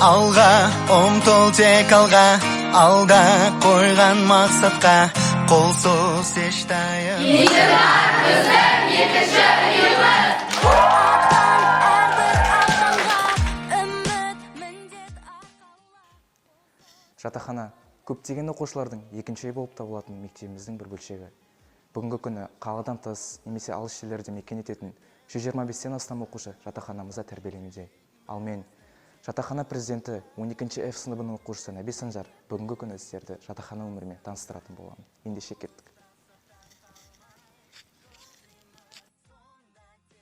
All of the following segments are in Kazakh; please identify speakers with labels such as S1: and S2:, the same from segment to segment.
S1: Алға, ұмтыл тек алға, алда қойған мақсатқа, қолсыз ештайым.
S2: Ешімар біздің екінші үйіміз.
S3: Жатақхана көптеген оқушылардың екінші үй болып табылатын мектебіміздің бір бөлшегі. Бүгінгі күні қаладан тыс немесе алыс жерлерде мекен ететін 125-тен астам оқушы жатақханамызда тәрбиеленуде. Ал мен, жатақхана президенті 12-ші F сыныбының оқушысы Нәби Санжар, бүгінгі күні сіздерді жатақхана өмірімен таныстыратын боламын. Ендеше кеттік.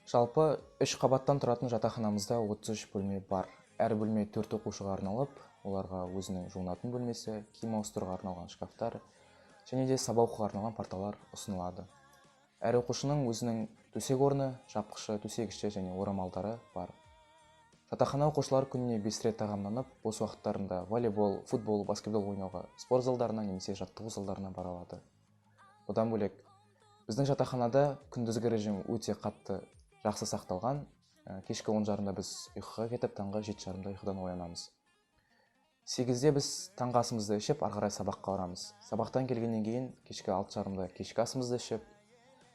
S3: Жалпы 3 қабаттан тұратын жатақханамызда 33 бөлме бар. Әр бөлме 4 оқушыға арналып, оларға өзінің жуынатын бөлмесі, киім ауыстыруға арналған шкафтар және де сабақ оқуға арналған парталар ұсынылады. Әр оқушының өзінің төсек орны, жапқышы, төсегіші және орамалдары бар. Жатақхана оқушылар күніне 5 рет тағамданып, бос уақыттарында волейбол, футбол, баскетбол ойнауға спорт залдарына немесе жаттығу залдарына бара алады. Одан бөлек, біздің жатақханада күндізгі режим өте қатты жақсы сақталған. Кешкі 10:30-да біз ұйқыға кетіп, таңғы 7:30-да ұйқыдан оянамыз. 8-де біз таңғы асымызды ішіп, ары қарай сабаққа барамыз. Сабақтан келгеннен кейін кешкі 6:30-да кешкі асымызды ішіп,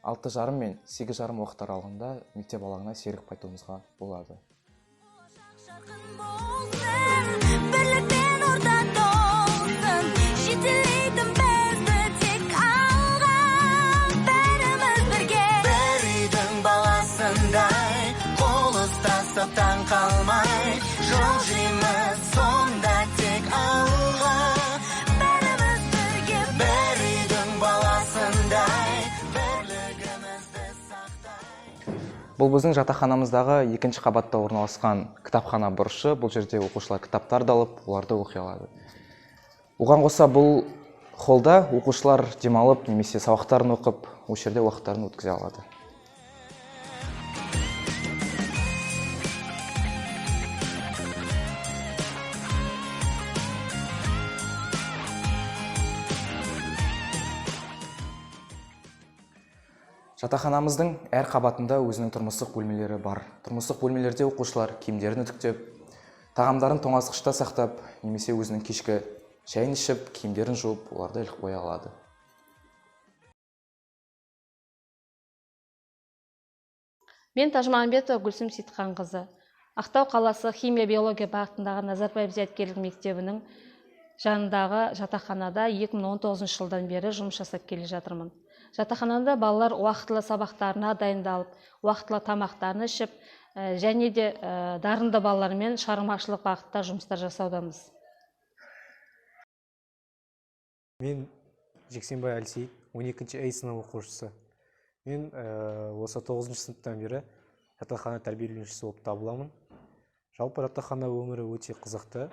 S3: 6:30 мен 8:30 уақыт аралығында мектеп алаңына серік қайтуымызға болады.
S1: Таң қалмай, жол жейміз сонда тек алға. Бәріміз бірге бір үйдің баласындай, бірлігімізді сақтай.
S3: Бұл біздің жатақханамыздағы 2-ші қабатта орналасқан кітапхана бұрышы. Бұл жерде оқушылар кітаптарды алып, оларды оқи алады. Оған қоса бұл холлда оқушылар демалып немесе сабақтарын оқып, осы жерде уақыттарын өткізе алады. Жатақханамыздың әр қабатында өзінің тұрмыстық бөлмелері бар. Тұрмыстық бөлмелерде оқушылар киімдерін үтіктеп, тағамдарын тоңазытқышта сақтап, немесе өзінің кешкі шайын ішіп, киімдерін жуып, оларды іліп қоя алады.
S4: Мен Тажмағамбетова Гүлсім Сейітханқызы. Ақтау қаласы химия-биология бағытындағы Назарбаев зияткерлік мектебінің жанындағы жатақханада 2019 жылдан бері жұмыс жасап келе жатырмын. Жатақханада балалар уақытылы сабақтарына дайындалып, уақытылы тамақтарын ішіп, және де дарынды балалармен шығармашылық бағытта жұмыстар жасаудамыз.
S5: Мен Жексенбай Әлсейіт, 12-ші А сынып оқушысы. Мен осы 9-шы сыныптан бері жатақхана тәрбиеленушісі болып табыламын. Жалпы жатақхана өмірі өте қызықты.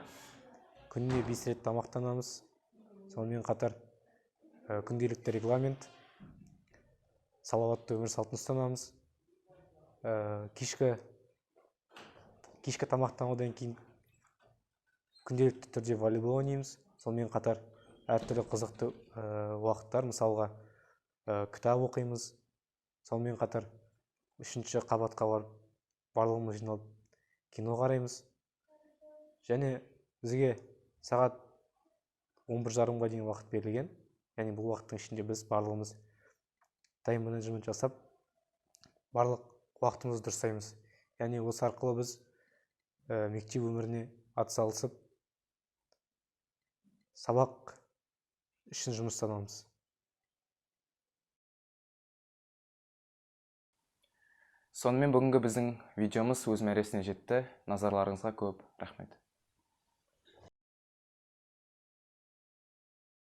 S5: Күніне 5 рет тамақтанамыз. Сонымен қатар күнделікті регламент, салауатты өмір салтын ұстанамыз. Кешкі тамақтанудан кейін күнделікті түрде волейбол ойнаймыз. Сонымен қатар әртүрлі қызықты уақыттар, мысалға кітап оқимыз. Сонымен қатар 3-ші қабатқа барып, барлығымыз жиналып кино қараймыз. Және бізге сағат 11:30-ға дейін уақыт берілген. Яғни бұл уақыттың ішінде біз барлығымыз тайм-менеджмент жасап, барлық уақытымызды дұрыстаймыз. Яғни осы арқылы біз мектеп өміріне атсалысып, сабақ үшін жұмыстанамыз.
S3: Сонымен бүгінгі біздің видеомыз өз мәресіне жетті. Назарларыңызға көп рахмет.